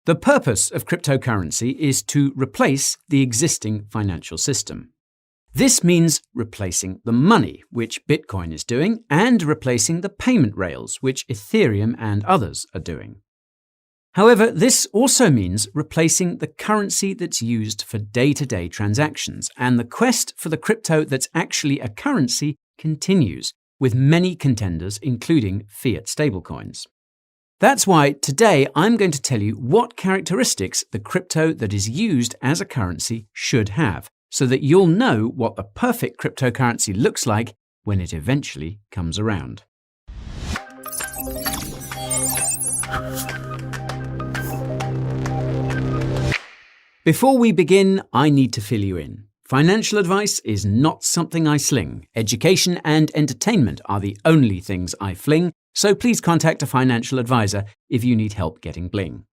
The purpose of cryptocurrency is to replace the existing financial system. This means replacing the money, which Bitcoin is doing, and replacing the payment rails, which Ethereum and others are doing. However, this also means replacing the currency that's used for day-to-day transactions, and the quest for the crypto that's actually a currency continues, with many contenders, including fiat stablecoins. That's why today I'm going to tell you what characteristics the crypto that is used as a currency should have, so that you'll know what the perfect cryptocurrency looks like when it eventually comes around. Before we begin, I need to fill you in. Financial advice is not something I sling. Education and entertainment are the only things I fling, so please contact a financial advisor if you need help getting bling.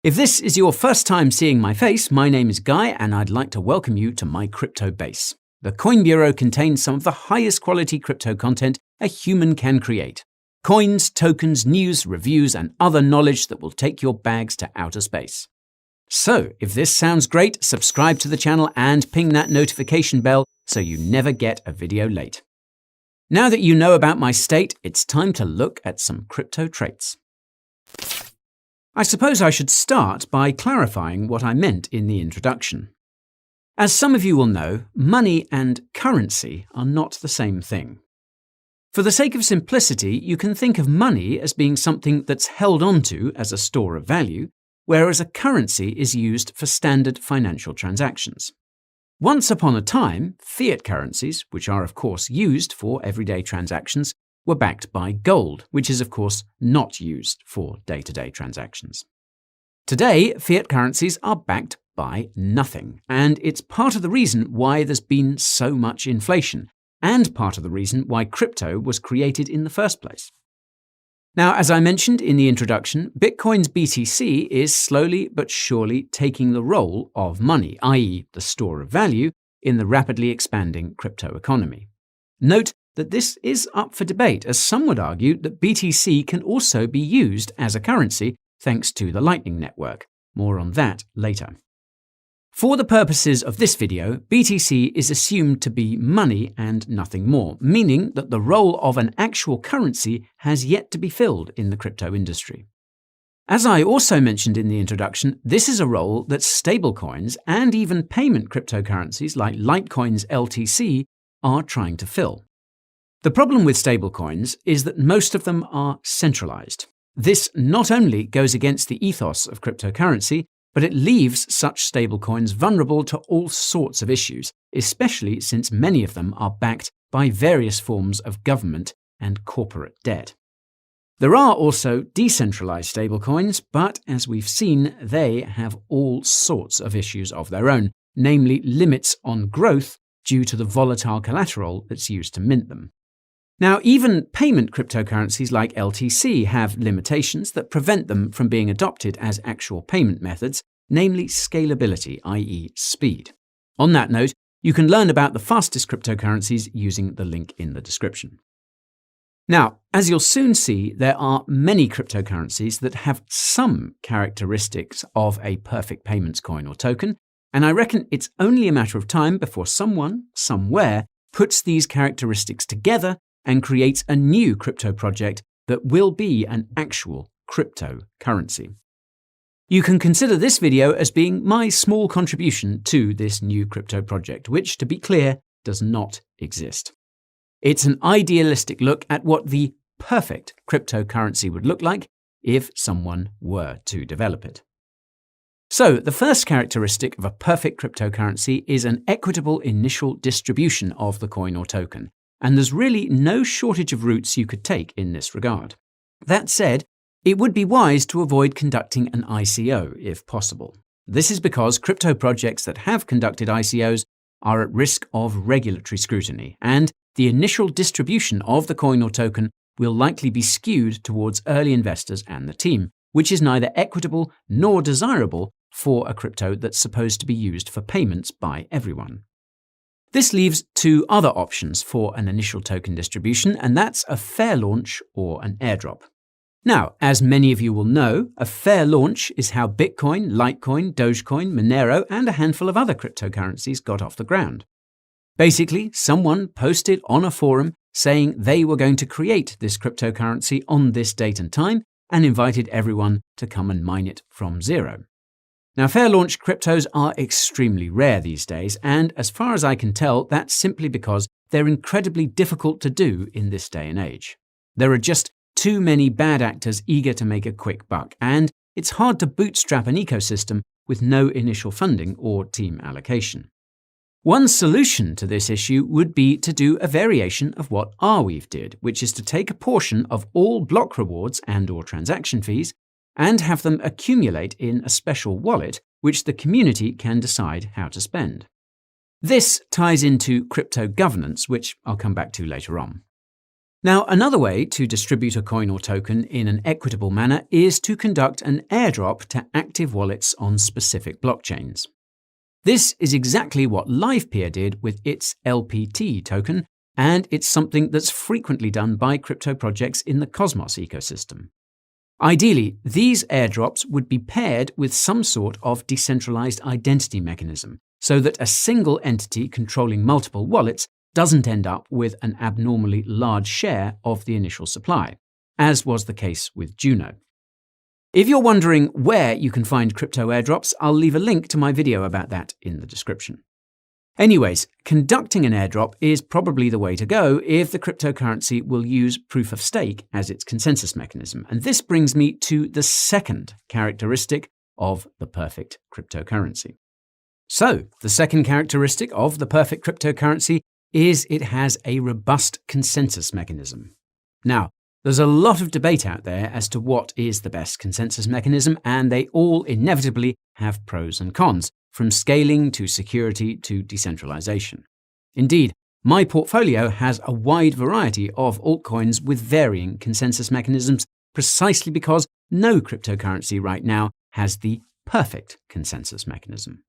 If this is your first time seeing my face, my name is Guy and I'd like to welcome you to my crypto base. The Coin Bureau contains some of the highest quality crypto content a human can create. Coins, tokens, news, reviews, and other knowledge that will take your bags to outer space. So, if this sounds great, subscribe to the channel and ping that notification bell so you never get a video late. Now that you know about my state, it's time to look at some crypto traits. I suppose I should start by clarifying what I meant in the introduction. As some of you will know, money and currency are not the same thing. For the sake of simplicity, you can think of money as being something that's held onto as a store of value, whereas a currency is used for standard financial transactions. Once upon a time, fiat currencies, which are of course used for everyday transactions, were backed by gold, which is of course not used for day-to-day transactions. Today, fiat currencies are backed by nothing, and it's part of the reason why there's been so much inflation, and part of the reason why crypto was created in the first place. Now, as I mentioned in the introduction, Bitcoin's BTC is slowly but surely taking the role of money, i.e. the store of value, in the rapidly expanding crypto economy. Note that this is up for debate, as some would argue that BTC can also be used as a currency thanks to the Lightning Network. More on that later. For the purposes of this video, BTC is assumed to be money and nothing more, meaning that the role of an actual currency has yet to be filled in the crypto industry. As I also mentioned in the introduction, this is a role that stablecoins and even payment cryptocurrencies like Litecoin's LTC are trying to fill. The problem with stablecoins is that most of them are centralized. This not only goes against the ethos of cryptocurrency, but it leaves such stablecoins vulnerable to all sorts of issues, especially since many of them are backed by various forms of government and corporate debt. There are also decentralized stablecoins, but as we've seen, they have all sorts of issues of their own, namely limits on growth due to the volatile collateral that's used to mint them. Now, even payment cryptocurrencies like LTC have limitations that prevent them from being adopted as actual payment methods, namely scalability, i.e. speed. On that note, you can learn about the fastest cryptocurrencies using the link in the description. Now, as you'll soon see, there are many cryptocurrencies that have some characteristics of a perfect payments coin or token, and I reckon it's only a matter of time before someone, somewhere, puts these characteristics together and creates a new crypto project that will be an actual cryptocurrency. You can consider this video as being my small contribution to this new crypto project, which, to be clear, does not exist. It's an idealistic look at what the perfect cryptocurrency would look like if someone were to develop it. So, the first characteristic of a perfect cryptocurrency is an equitable initial distribution of the coin or token. And there's really no shortage of routes you could take in this regard. That said, it would be wise to avoid conducting an ICO if possible. This is because crypto projects that have conducted ICOs are at risk of regulatory scrutiny, and the initial distribution of the coin or token will likely be skewed towards early investors and the team, which is neither equitable nor desirable for a crypto that's supposed to be used for payments by everyone. This leaves two other options for an initial token distribution, and that's a fair launch or an airdrop. Now, as many of you will know, a fair launch is how Bitcoin, Litecoin, Dogecoin, Monero, and a handful of other cryptocurrencies got off the ground. Basically, someone posted on a forum saying they were going to create this cryptocurrency on this date and time and invited everyone to come and mine it from zero. Now, fair launch cryptos are extremely rare these days, and as far as I can tell, that's simply because they're incredibly difficult to do in this day and age. There are just too many bad actors eager to make a quick buck, and it's hard to bootstrap an ecosystem with no initial funding or team allocation. One solution to this issue would be to do a variation of what Arweave did, which is to take a portion of all block rewards and/or transaction fees and have them accumulate in a special wallet which the community can decide how to spend. This ties into crypto governance, which I'll come back to later on. Now, another way to distribute a coin or token in an equitable manner is to conduct an airdrop to active wallets on specific blockchains. This is exactly what LivePeer did with its LPT token, and it's something that's frequently done by crypto projects in the Cosmos ecosystem. Ideally, these airdrops would be paired with some sort of decentralized identity mechanism, so that a single entity controlling multiple wallets doesn't end up with an abnormally large share of the initial supply, as was the case with Juno. If you're wondering where you can find crypto airdrops, I'll leave a link to my video about that in the description. Anyways, conducting an airdrop is probably the way to go if the cryptocurrency will use proof of stake as its consensus mechanism. And this brings me to the second characteristic of the perfect cryptocurrency. So, the second characteristic of the perfect cryptocurrency is it has a robust consensus mechanism. Now, there's a lot of debate out there as to what is the best consensus mechanism, and they all inevitably have pros and cons, from scaling to security to decentralization. Indeed, my portfolio has a wide variety of altcoins with varying consensus mechanisms precisely because no cryptocurrency right now has the perfect consensus mechanism.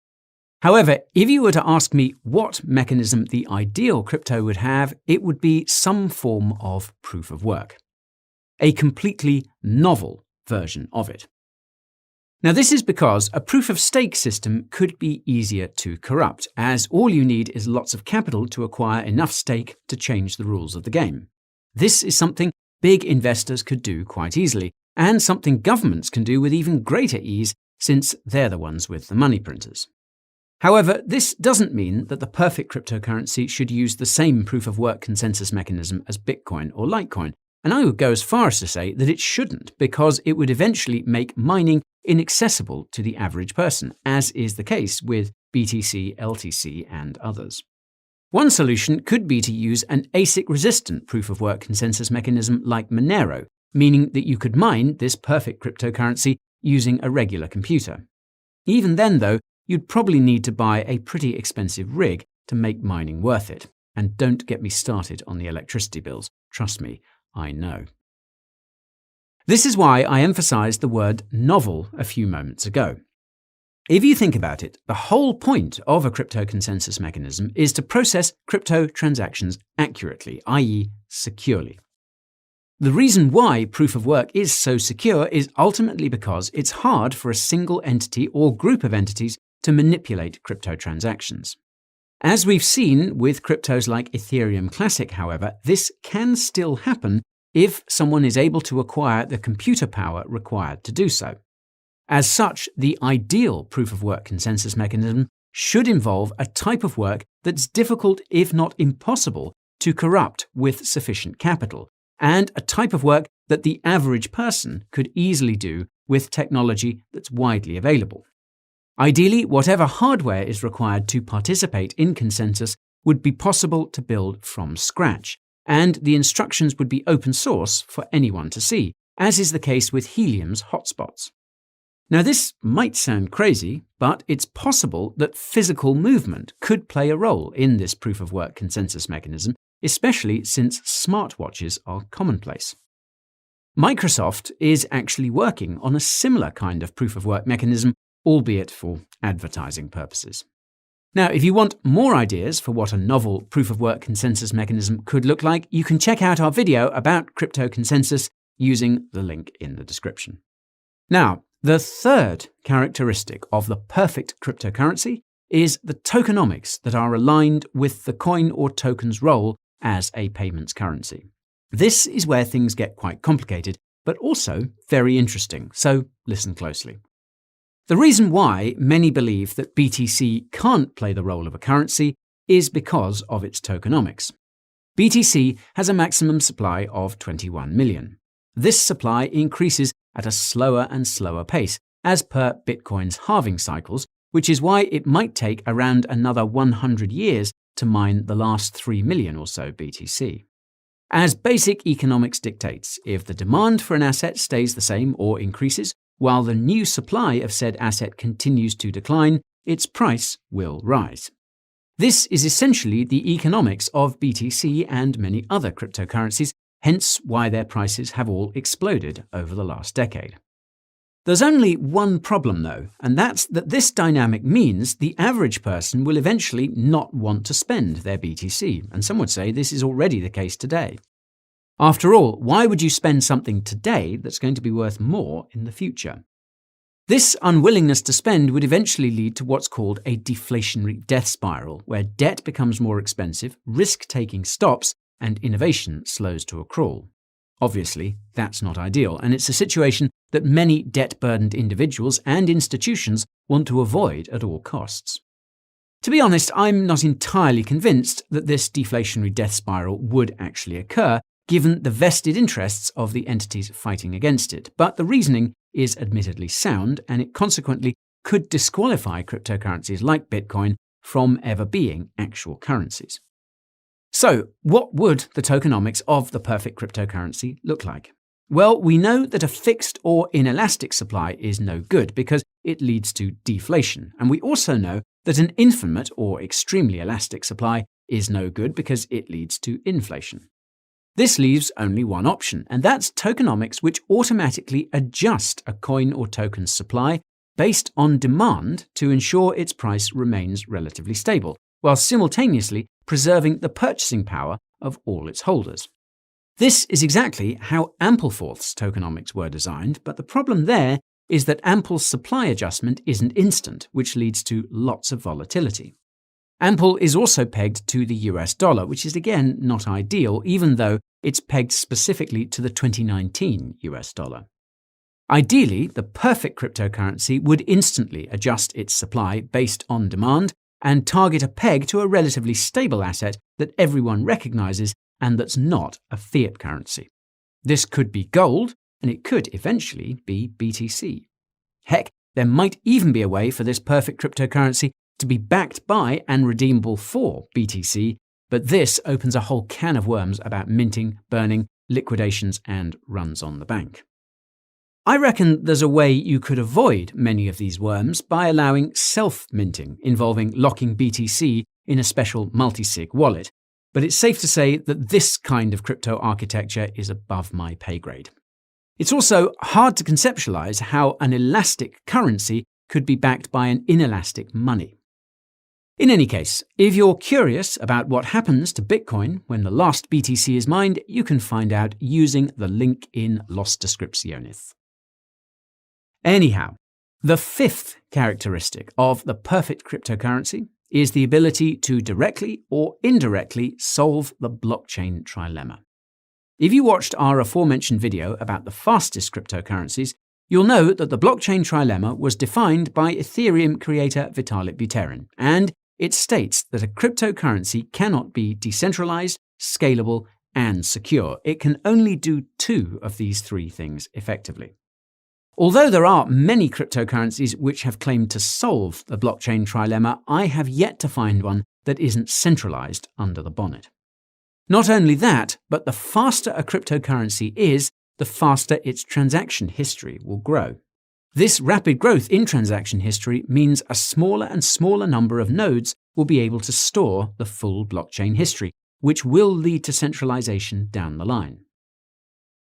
However, if you were to ask me what mechanism the ideal crypto would have, it would be some form of proof of work. A completely novel version of it. Now, this is because a proof of stake system could be easier to corrupt, as all you need is lots of capital to acquire enough stake to change the rules of the game. This is something big investors could do quite easily, and something governments can do with even greater ease since they're the ones with the money printers. However, this doesn't mean that the perfect cryptocurrency should use the same proof of work consensus mechanism as Bitcoin or Litecoin, and I would go as far as to say that it shouldn't, because it would eventually make mining inaccessible to the average person, as is the case with BTC, LTC, and others. One solution could be to use an ASIC-resistant proof of work consensus mechanism like Monero, meaning that you could mine this perfect cryptocurrency using a regular computer. Even then, though, you'd probably need to buy a pretty expensive rig to make mining worth it. And don't get me started on the electricity bills. Trust me, I know. This is why I emphasized the word novel a few moments ago. If you think about it, the whole point of a crypto consensus mechanism is to process crypto transactions accurately, i.e. securely. The reason why proof of work is so secure is ultimately because it's hard for a single entity or group of entities to manipulate crypto transactions. As we've seen with cryptos like Ethereum Classic, however, this can still happen if someone is able to acquire the computer power required to do so. As such, the ideal proof of work consensus mechanism should involve a type of work that's difficult, if not impossible, to corrupt with sufficient capital, and a type of work that the average person could easily do with technology that's widely available. Ideally, whatever hardware is required to participate in consensus would be possible to build from scratch, and the instructions would be open source for anyone to see, as is the case with Helium's hotspots. Now, this might sound crazy, but it's possible that physical movement could play a role in this proof of work consensus mechanism, especially since smartwatches are commonplace. Microsoft is actually working on a similar kind of proof of work mechanism, albeit for advertising purposes. Now, if you want more ideas for what a novel proof of work consensus mechanism could look like, you can check out our video about crypto consensus using the link in the description. Now, the third characteristic of the perfect cryptocurrency is the tokenomics that are aligned with the coin or token's role as a payments currency. This is where things get quite complicated, but also very interesting, so listen closely. The reason why many believe that BTC can't play the role of a currency is because of its tokenomics. BTC has a maximum supply of 21 million. This supply increases at a slower and slower pace as per Bitcoin's halving cycles, which is why it might take around another 100 years to mine the last 3 million or so BTC. As basic economics dictates, if the demand for an asset stays the same or increases, while the new supply of said asset continues to decline, its price will rise. This is essentially the economics of BTC and many other cryptocurrencies, hence why their prices have all exploded over the last decade. There's only one problem though, and that's that this dynamic means the average person will eventually not want to spend their BTC, and some would say this is already the case today. After all, why would you spend something today that's going to be worth more in the future? This unwillingness to spend would eventually lead to what's called a deflationary death spiral, where debt becomes more expensive, risk-taking stops, and innovation slows to a crawl. Obviously, that's not ideal, and it's a situation that many debt-burdened individuals and institutions want to avoid at all costs. To be honest, I'm not entirely convinced that this deflationary death spiral would actually occur, given the vested interests of the entities fighting against it, but the reasoning is admittedly sound, and it consequently could disqualify cryptocurrencies like Bitcoin from ever being actual currencies. So, what would the tokenomics of the perfect cryptocurrency look like? Well, we know that a fixed or inelastic supply is no good because it leads to deflation, and we also know that an infinite or extremely elastic supply is no good because it leads to inflation. This leaves only one option, and that's tokenomics which automatically adjust a coin or token's supply based on demand to ensure its price remains relatively stable, while simultaneously preserving the purchasing power of all its holders. This is exactly how Ampleforth's tokenomics were designed, but the problem there is that Ample's supply adjustment isn't instant, which leads to lots of volatility. Ample is also pegged to the US dollar, which is again not ideal, even though it's pegged specifically to the 2019 US dollar. Ideally, the perfect cryptocurrency would instantly adjust its supply based on demand and target a peg to a relatively stable asset that everyone recognizes and that's not a fiat currency. This could be gold, and it could eventually be BTC. Heck, there might even be a way for this perfect cryptocurrency to be backed by and redeemable for BTC, but this opens a whole can of worms about minting, burning, liquidations, and runs on the bank. I reckon there's a way you could avoid many of these worms by allowing self-minting, involving locking BTC in a special multi-sig wallet, but it's safe to say that this kind of crypto architecture is above my pay grade. It's also hard to conceptualize how an elastic currency could be backed by an inelastic money. In any case, if you're curious about what happens to Bitcoin when the last BTC is mined, you can find out using the link in Los Descripciones. Anyhow, the fifth characteristic of the perfect cryptocurrency is the ability to directly or indirectly solve the blockchain trilemma. If you watched our aforementioned video about the fastest cryptocurrencies, you'll know that the blockchain trilemma was defined by Ethereum creator Vitalik Buterin, and it states that a cryptocurrency cannot be decentralized, scalable, and secure. It can only do two of these three things effectively. Although there are many cryptocurrencies which have claimed to solve the blockchain trilemma, I have yet to find one that isn't centralized under the bonnet. Not only that, but the faster a cryptocurrency is, the faster its transaction history will grow. This rapid growth in transaction history means a smaller and smaller number of nodes will be able to store the full blockchain history, which will lead to centralization down the line.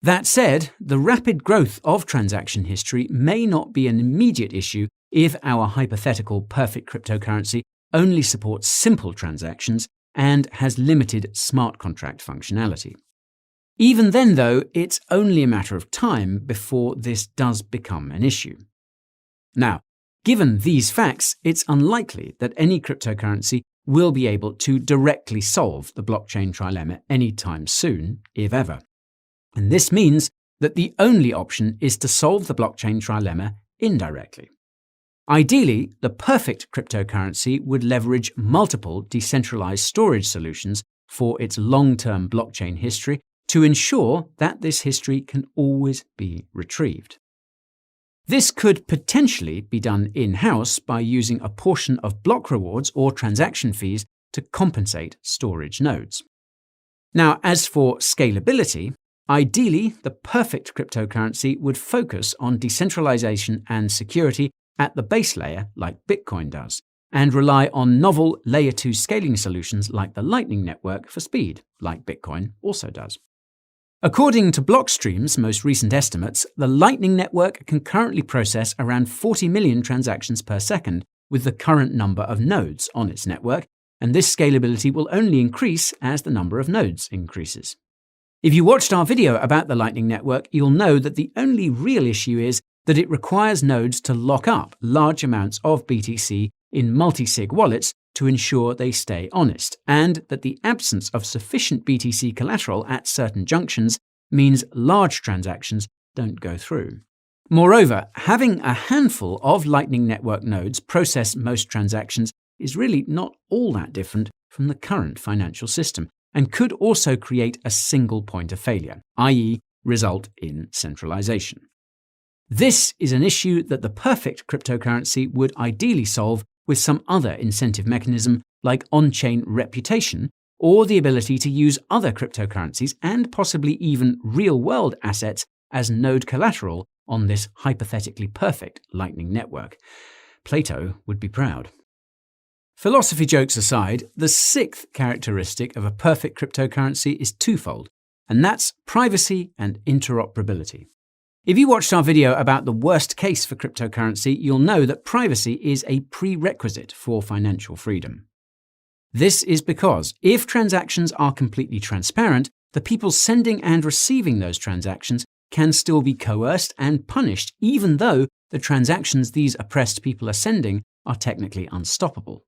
That said, the rapid growth of transaction history may not be an immediate issue if our hypothetical perfect cryptocurrency only supports simple transactions and has limited smart contract functionality. Even then, though, it's only a matter of time before this does become an issue. Now, given these facts, it's unlikely that any cryptocurrency will be able to directly solve the blockchain trilemma anytime soon, if ever. And this means that the only option is to solve the blockchain trilemma indirectly. Ideally, the perfect cryptocurrency would leverage multiple decentralized storage solutions for its long-term blockchain history to ensure that this history can always be retrieved. This could potentially be done in-house by using a portion of block rewards or transaction fees to compensate storage nodes. Now, as for scalability, ideally, the perfect cryptocurrency would focus on decentralization and security at the base layer like Bitcoin does, and rely on novel Layer 2 scaling solutions like the Lightning Network for speed, like Bitcoin also does. According to Blockstream's most recent estimates, the Lightning Network can currently process around 40 million transactions per second with the current number of nodes on its network, and this scalability will only increase as the number of nodes increases. If you watched our video about the Lightning Network, you'll know that the only real issue is that it requires nodes to lock up large amounts of BTC in multi-sig wallets to ensure they stay honest, and that the absence of sufficient BTC collateral at certain junctions means large transactions don't go through. Moreover, having a handful of Lightning Network nodes process most transactions is really not all that different from the current financial system, and could also create a single point of failure, i.e., result in centralization. This is an issue that the perfect cryptocurrency would ideally solve with some other incentive mechanism like on-chain reputation, or the ability to use other cryptocurrencies and possibly even real-world assets as node collateral on this hypothetically perfect Lightning Network. Plato would be proud. Philosophy jokes aside, the sixth characteristic of a perfect cryptocurrency is twofold, and that's privacy and interoperability. If you watched our video about the worst case for cryptocurrency, you'll know that privacy is a prerequisite for financial freedom. This is because if transactions are completely transparent, the people sending and receiving those transactions can still be coerced and punished, even though the transactions these oppressed people are sending are technically unstoppable.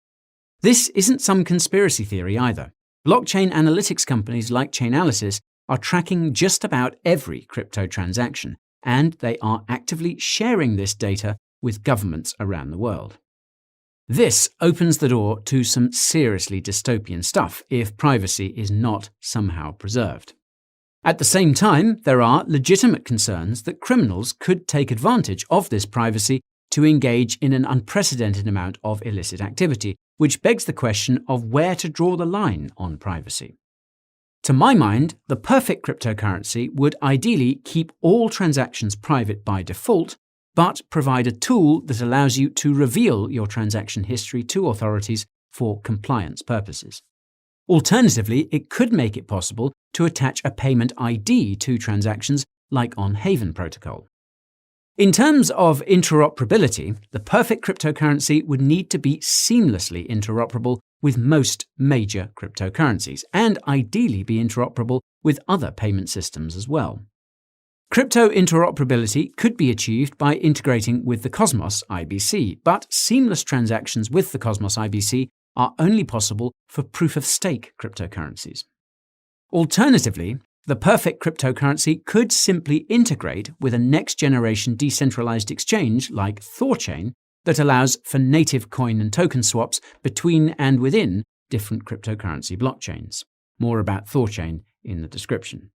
This isn't some conspiracy theory either. Blockchain analytics companies like Chainalysis are tracking just about every crypto transaction, and they are actively sharing this data with governments around the world. This opens the door to some seriously dystopian stuff if privacy is not somehow preserved. At the same time, there are legitimate concerns that criminals could take advantage of this privacy to engage in an unprecedented amount of illicit activity, which begs the question of where to draw the line on privacy. To my mind, the perfect cryptocurrency would ideally keep all transactions private by default, but provide a tool that allows you to reveal your transaction history to authorities for compliance purposes. Alternatively, it could make it possible to attach a payment ID to transactions like on Haven Protocol. In terms of interoperability, the perfect cryptocurrency would need to be seamlessly interoperable with most major cryptocurrencies, and ideally be interoperable with other payment systems as well. Crypto interoperability could be achieved by integrating with the Cosmos IBC, but seamless transactions with the Cosmos IBC are only possible for proof-of-stake cryptocurrencies. Alternatively, the perfect cryptocurrency could simply integrate with a next-generation decentralized exchange like Thorchain that allows for native coin and token swaps between and within different cryptocurrency blockchains. More about Thorchain in the description.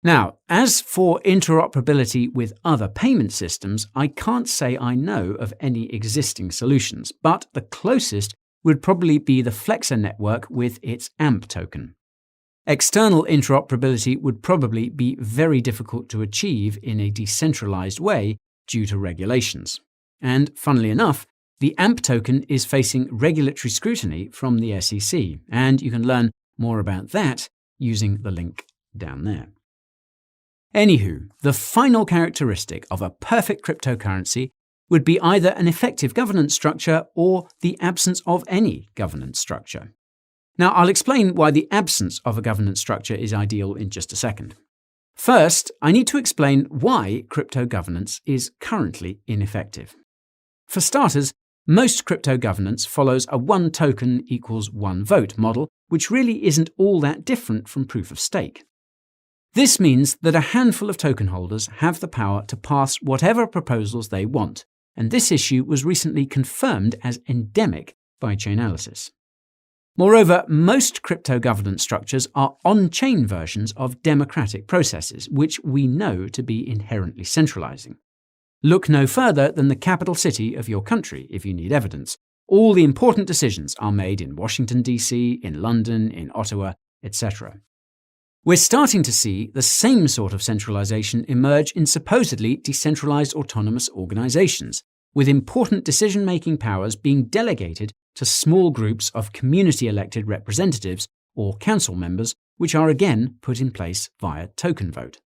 Now, as for interoperability with other payment systems, I can't say I know of any existing solutions, but the closest would probably be the Flexer network with its AMP token. External interoperability would probably be very difficult to achieve in a decentralized way due to regulations. And funnily enough, the AMP token is facing regulatory scrutiny from the SEC, and you can learn more about that using the link down there. Anywho, the final characteristic of a perfect cryptocurrency would be either an effective governance structure or the absence of any governance structure. Now, I'll explain why the absence of a governance structure is ideal in just a second. First, I need to explain why crypto governance is currently ineffective. For starters, most crypto governance follows a one token equals one vote model, which really isn't all that different from proof of stake. This means that a handful of token holders have the power to pass whatever proposals they want, and this issue was recently confirmed as endemic by Chainalysis. Moreover, most crypto governance structures are on-chain versions of democratic processes, which we know to be inherently centralizing. Look no further than the capital city of your country if you need evidence. All the important decisions are made in Washington, D.C., in London, in Ottawa, etc. We're starting to see the same sort of centralization emerge in supposedly decentralized autonomous organizations, with important decision-making powers being delegated to small groups of community-elected representatives or council members, which are again put in place via token vote.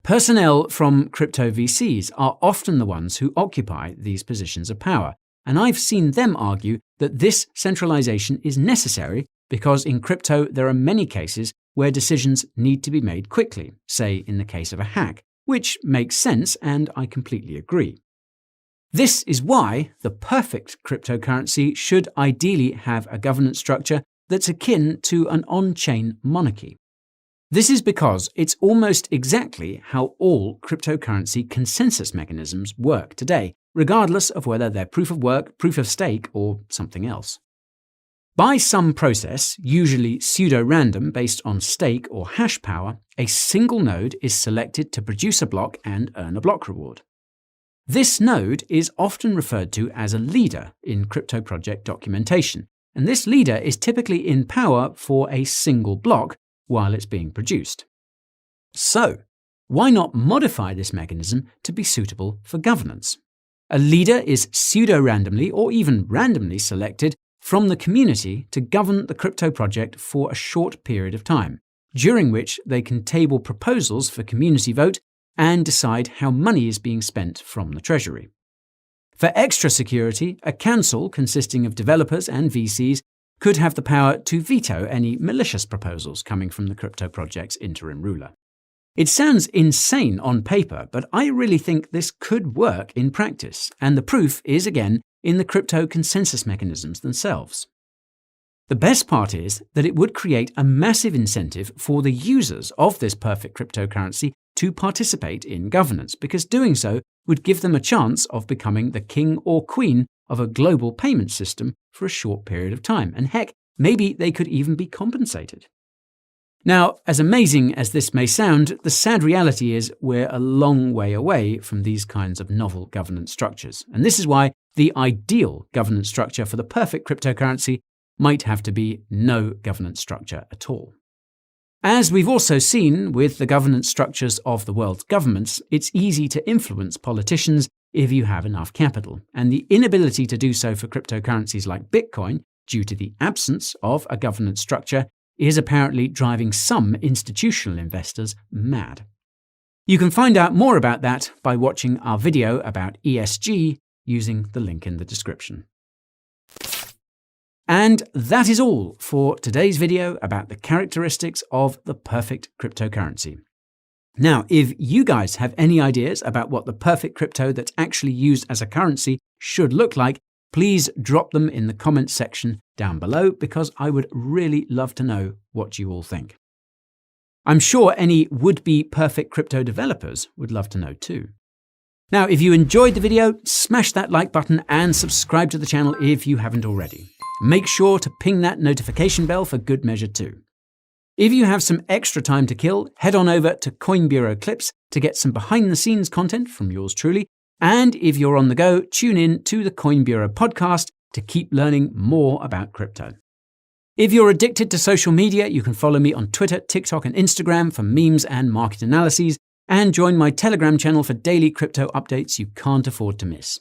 Personnel from crypto VCs are often the ones who occupy these positions of power, and I've seen them argue that this centralization is necessary because in crypto there are many cases where decisions need to be made quickly, say in the case of a hack, which makes sense and I completely agree. This is why the perfect cryptocurrency should ideally have a governance structure that's akin to an on-chain monarchy. This is because it's almost exactly how all cryptocurrency consensus mechanisms work today, regardless of whether they're proof of work, proof of stake, or something else. By some process, usually pseudo-random based on stake or hash power, a single node is selected to produce a block and earn a block reward. This node is often referred to as a leader in crypto project documentation, and this leader is typically in power for a single block while it's being produced. So, why not modify this mechanism to be suitable for governance? A leader is pseudo-randomly or even randomly selected from the community to govern the crypto project for a short period of time, during which they can table proposals for community vote and decide how money is being spent from the treasury. For extra security, a council consisting of developers and VCs could have the power to veto any malicious proposals coming from the crypto project's interim ruler. It sounds insane on paper, but I really think this could work in practice, and the proof is again in the crypto consensus mechanisms themselves. The best part is that it would create a massive incentive for the users of this perfect cryptocurrency to participate in governance, because doing so would give them a chance of becoming the king or queen of a global payment system for a short period of time, and heck, maybe they could even be compensated. Now, as amazing as this may sound, the sad reality is we're a long way away from these kinds of novel governance structures, and this is why the ideal governance structure for the perfect cryptocurrency might have to be no governance structure at all. As we've also seen with the governance structures of the world's governments, it's easy to influence politicians if you have enough capital, and the inability to do so for cryptocurrencies like Bitcoin, due to the absence of a governance structure, is apparently driving some institutional investors mad. You can find out more about that by watching our video about ESG using the link in the description. And that is all for today's video about the characteristics of the perfect cryptocurrency. Now, if you guys have any ideas about what the perfect crypto that's actually used as a currency should look like, please drop them in the comments section down below, because I would really love to know what you all think. I'm sure any would-be perfect crypto developers would love to know too. Now, if you enjoyed the video, smash that like button and subscribe to the channel if you haven't already. Make sure to ping that notification bell for good measure too. If you have some extra time to kill, head on over to Coin Bureau Clips to get some behind-the-scenes content from yours truly. And if you're on the go, tune in to the Coin Bureau podcast to keep learning more about crypto. If you're addicted to social media, you can follow me on Twitter, TikTok, and Instagram for memes and market analyses, and join my Telegram channel for daily crypto updates you can't afford to miss.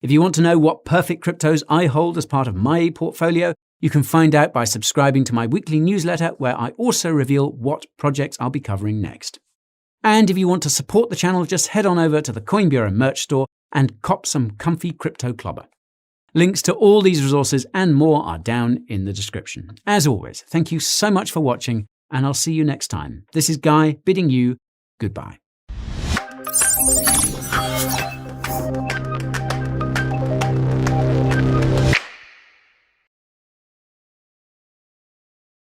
If you want to know what perfect cryptos I hold as part of my portfolio, you can find out by subscribing to my weekly newsletter, where I also reveal what projects I'll be covering next. And if you want to support the channel, just head on over to the Coin Bureau merch store and cop some comfy crypto clobber. Links to all these resources and more are down in the description. As always, thank you so much for watching, and I'll see you next time. This is Guy bidding you goodbye.